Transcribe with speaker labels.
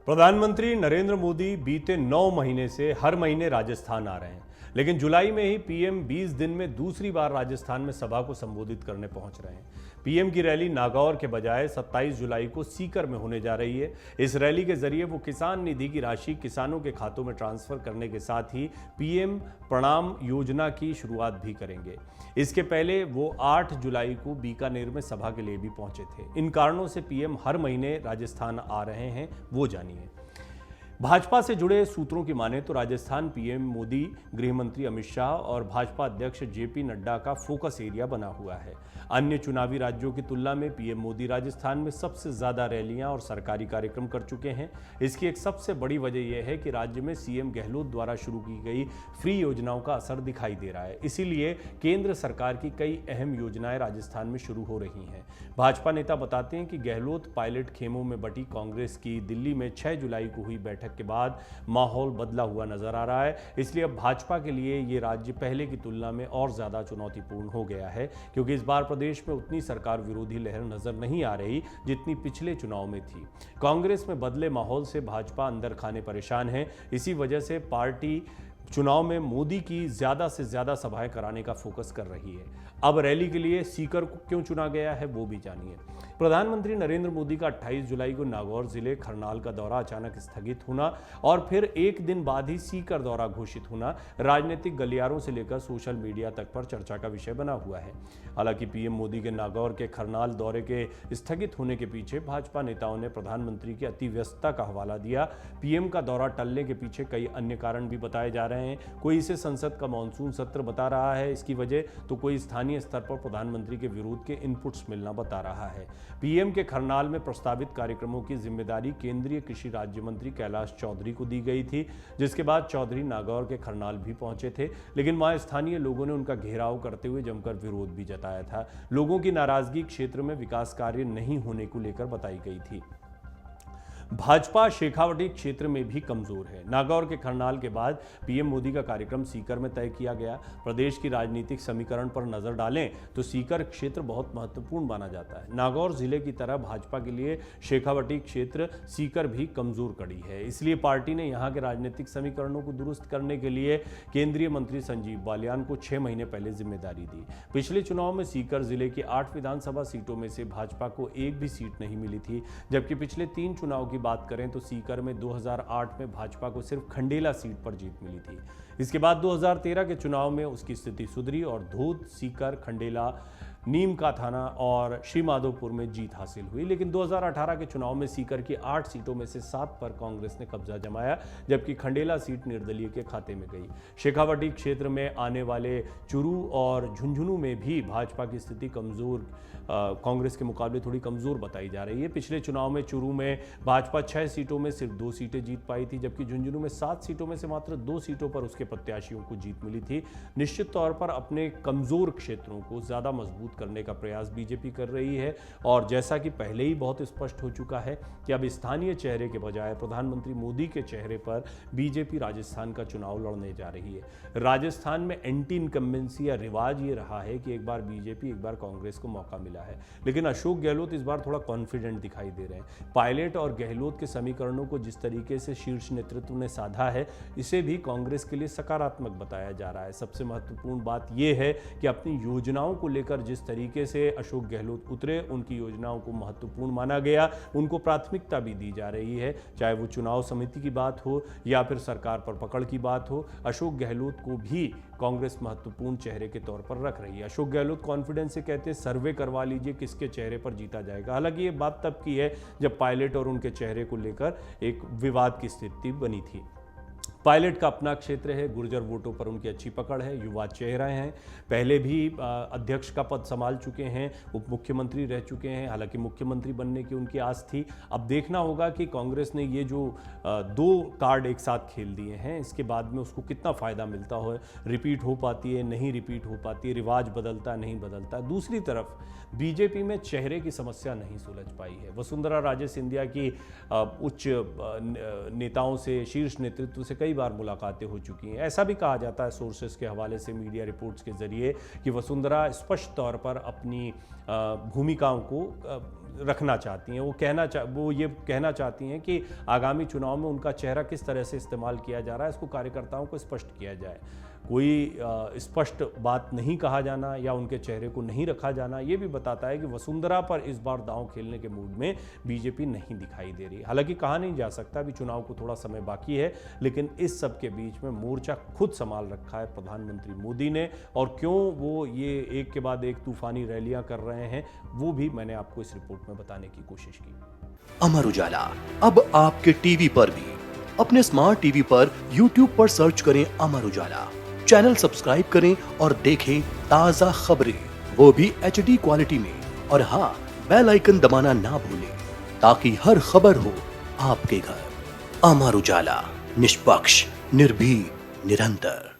Speaker 1: प्रधानमंत्री नरेंद्र मोदी बीते 9 महीने से हर महीने राजस्थान आ रहे हैं, लेकिन जुलाई में ही पीएम 20 दिन में दूसरी बार राजस्थान में सभा को संबोधित करने पहुंच रहे हैं। पीएम की रैली नागौर के बजाय 27 जुलाई को सीकर में होने जा रही है। इस रैली के जरिए वो किसान निधि की राशि किसानों के खातों में ट्रांसफर करने के साथ ही पीएम प्रणाम योजना की शुरुआत भी करेंगे। इसके पहले वो 8 जुलाई को बीकानेर में सभा के लिए भी पहुंचे थे। इन कारणों से पीएम हर महीने राजस्थान आ रहे हैं, वो जानिए। भाजपा से जुड़े सूत्रों की माने तो राजस्थान पीएम मोदी, गृह मंत्री अमित शाह और भाजपा अध्यक्ष जेपी नड्डा का फोकस एरिया बना हुआ है। अन्य चुनावी राज्यों की तुलना में पीएम मोदी राजस्थान में सबसे ज्यादा रैलियां और सरकारी कार्यक्रम कर चुके हैं। इसकी एक सबसे बड़ी वजह यह है कि राज्य में सीएम गहलोत द्वारा शुरू की गई फ्री योजनाओं का असर दिखाई दे रहा है। इसीलिए केंद्र सरकार की कई अहम योजनाएं राजस्थान में शुरू हो रही हैं। भाजपा नेता बताते हैं कि गहलोत पायलट खेमों में बटी कांग्रेस की दिल्ली में 6 जुलाई को हुई बैठक के बाद माहौल बदला हुआ नजर आ रहा है। इसलिए अब भाजपा के लिए ये राज्य पहले की तुलना में और ज्यादा चुनौतीपूर्ण हो गया है, क्योंकि इस बार प्रदेश में उतनी सरकार विरोधी लहर नजर नहीं आ रही जितनी पिछले चुनाव में थी। कांग्रेस में बदले माहौल से भाजपा अंदर खाने परेशान है। इसी वजह से पार्टी चुनाव में मोदी की ज्यादा से ज्यादा सभाएं कराने का फोकस कर रही है। अब रैली के लिए सीकर को क्यों चुना गया है, वो भी जानिए। प्रधानमंत्री नरेंद्र मोदी का 28 जुलाई को नागौर जिले खरनाल का दौरा अचानक स्थगित होना और फिर एक दिन बाद ही सीकर दौरा घोषित होना राजनीतिक गलियारों से लेकर सोशल मीडिया तक पर चर्चा का विषय बना हुआ है। हालांकि पीएम मोदी के नागौर के खरनाल दौरे के स्थगित होने के पीछे भाजपा नेताओं ने प्रधानमंत्री की अतिव्यस्तता का हवाला दिया। पीएम का दौरा टलने के पीछे कई अन्य कारण भी बताए जा रहे हैं। कोई इसे संसद का मानसून सत्र बता रहा है इसकी वजह, तो कोई स्थानीय स्तर पर प्रधानमंत्री के विरोध के इनपुट्स मिलना बता रहा है। पीएम के खरनाल में प्रस्तावित कार्यक्रमों की जिम्मेदारी केंद्रीय कृषि राज्य मंत्री कैलाश चौधरी को दी गई थी, जिसके बाद चौधरी नागौर के खरनाल भी पहुंचे थे, लेकिन वहां स्थानीय लोगों ने उनका घेराव करते हुए जमकर विरोध भी जताया था। लोगों की नाराजगी क्षेत्र में विकास कार्य नहीं होने को लेकर बताई गई थी। भाजपा शेखावटी क्षेत्र में भी कमजोर है। नागौर के खरनाल के बाद पीएम मोदी का कार्यक्रम सीकर में तय किया गया। प्रदेश की राजनीतिक समीकरण पर नजर डालें तो सीकर क्षेत्र बहुत महत्वपूर्ण माना जाता है। नागौर जिले की तरह भाजपा के लिए शेखावटी क्षेत्र सीकर भी कमजोर कड़ी है। इसलिए पार्टी ने यहां के राजनीतिक समीकरणों को दुरुस्त करने के लिए केंद्रीय मंत्री संजीव बालियान को 6 महीने पहले जिम्मेदारी दी। पिछले चुनाव में सीकर जिले की 8 विधानसभा सीटों में से भाजपा को एक भी सीट नहीं मिली थी, जबकि पिछले 3 चुनाव बात करें तो सीकर में 2008 में भाजपा को सिर्फ खंडेला सीट पर जीत मिली थी। इसके बाद 2013 के चुनाव में उसकी स्थिति सुधरी और धूत, सीकर, खंडेला, नीम का थाना और श्रीमाधोपुर में जीत हासिल हुई। लेकिन 2018 के चुनाव में सीकर की 8 सीटों में से 7 पर कांग्रेस ने कब्जा जमाया, जबकि खंडेला सीट निर्दलीय के खाते में गई। शेखावटी क्षेत्र में आने वाले चुरू और झुंझुनू में भी भाजपा की स्थिति कमजोर, कांग्रेस के मुकाबले थोड़ी कमजोर बताई जा रही है। पिछले चुनाव में चुरू में भाजपा 6 सीटों में सिर्फ 2 सीटें जीत पाई थी, जबकि झुंझुनू में 7 सीटों में से मात्र 2 सीटों पर उसके प्रत्याशियों को जीत मिली थी। निश्चित तौर पर अपने कमजोर क्षेत्रों को ज्यादा मजबूत करने का प्रयास बीजेपी कर रही है, और जैसा कि पहले ही बहुत स्पष्ट हो चुका है कि अब स्थानीय चेहरे के बजाय प्रधानमंत्री मोदी के चेहरे पर बीजेपी राजस्थान का चुनाव लड़ने जा रही है। राजस्थान में एंटी इनकम्बेंसी या रिवाज ये रहा है कि एक बार बीजेपी, एक बार कांग्रेस को मौका मिला है, लेकिन अशोक गहलोत इस बार थोड़ा कॉन्फिडेंट दिखाई दे रहे हैं। पायलट और गहलोत के समीकरणों को जिस तरीके से शीर्ष नेतृत्व ने साधा है, इसे भी कांग्रेस के लिए सकारात्मक बताया जा रहा है। सबसे महत्वपूर्ण बात यह है कि अपनी योजनाओं को लेकर जिस तरीके से अशोक गहलोत उतरे, उनकी योजनाओं को महत्वपूर्ण माना गया, उनको प्राथमिकता भी दी जा रही है। चाहे वो चुनाव समिति की बात हो या फिर सरकार पर पकड़ की बात हो, अशोक गहलोत को भी कांग्रेस महत्वपूर्ण चेहरे के तौर पर रख रही है। अशोक गहलोत कॉन्फिडेंस से कहते हैं सर्वे करवा लीजिए किसके चेहरे पर जीता जाएगा। हालांकि ये बात तब की है जब पायलट और उनके चेहरे को लेकर एक विवाद की स्थिति बनी थी। पायलट का अपना क्षेत्र है, गुर्जर वोटों पर उनकी अच्छी पकड़ है, युवा चेहरे हैं, पहले भी अध्यक्ष का पद संभाल चुके हैं, उप मुख्यमंत्री रह चुके हैं। हालांकि मुख्यमंत्री बनने की उनकी आस थी। अब देखना होगा कि कांग्रेस ने ये जो 2 कार्ड एक साथ खेल दिए हैं, इसके बाद में उसको कितना फायदा मिलता हो, रिपीट हो पाती है, नहीं रिपीट हो पाती है, रिवाज बदलता नहीं बदलता। दूसरी तरफ बीजेपी में चेहरे की समस्या नहीं सुलझ पाई है। वसुंधरा राजे सिंधिया की उच्च नेताओं से, शीर्ष नेतृत्व से कई बार मुलाकातें हो चुकी हैं। ऐसा भी कहा जाता है सोर्सेस के हवाले से, मीडिया रिपोर्ट्स के जरिए, कि वसुंधरा स्पष्ट तौर पर अपनी भूमिकाओं को रखना चाहती हैं। वो ये कहना चाहती हैं कि आगामी चुनाव में उनका चेहरा किस तरह से इस्तेमाल किया जा रहा है, इसको कार्यकर्ताओं को स्पष्ट किया जाए। कोई स्पष्ट बात नहीं कहा जाना या उनके चेहरे को नहीं रखा जाना ये भी बताता है कि वसुंधरा पर इस बार दांव खेलने के मूड में बीजेपी नहीं दिखाई दे रही। हालांकि कहा नहीं जा सकता, अभी चुनाव को थोड़ा समय बाकी है, लेकिन इस सब के बीच में मोर्चा खुद संभाल रखा है प्रधानमंत्री मोदी ने। और क्यों वो ये एक के बाद एक तूफानी रैलियां कर रहे हैं वो भी मैंने आपको इस रिपोर्ट में बताने की कोशिश की।
Speaker 2: अमर उजाला अब आपके टीवी पर भी। अपने स्मार्ट टीवी पर YouTube पर सर्च करें अमर उजाला, चैनल सब्सक्राइब करें और देखें ताजा खबरें, वो भी HD क्वालिटी में। और हाँ, बेल आइकन दबाना ना भूलें ताकि हर खबर हो आपके घर। अमर उजाला, निष्पक्ष, निर्भीक, निरंतर।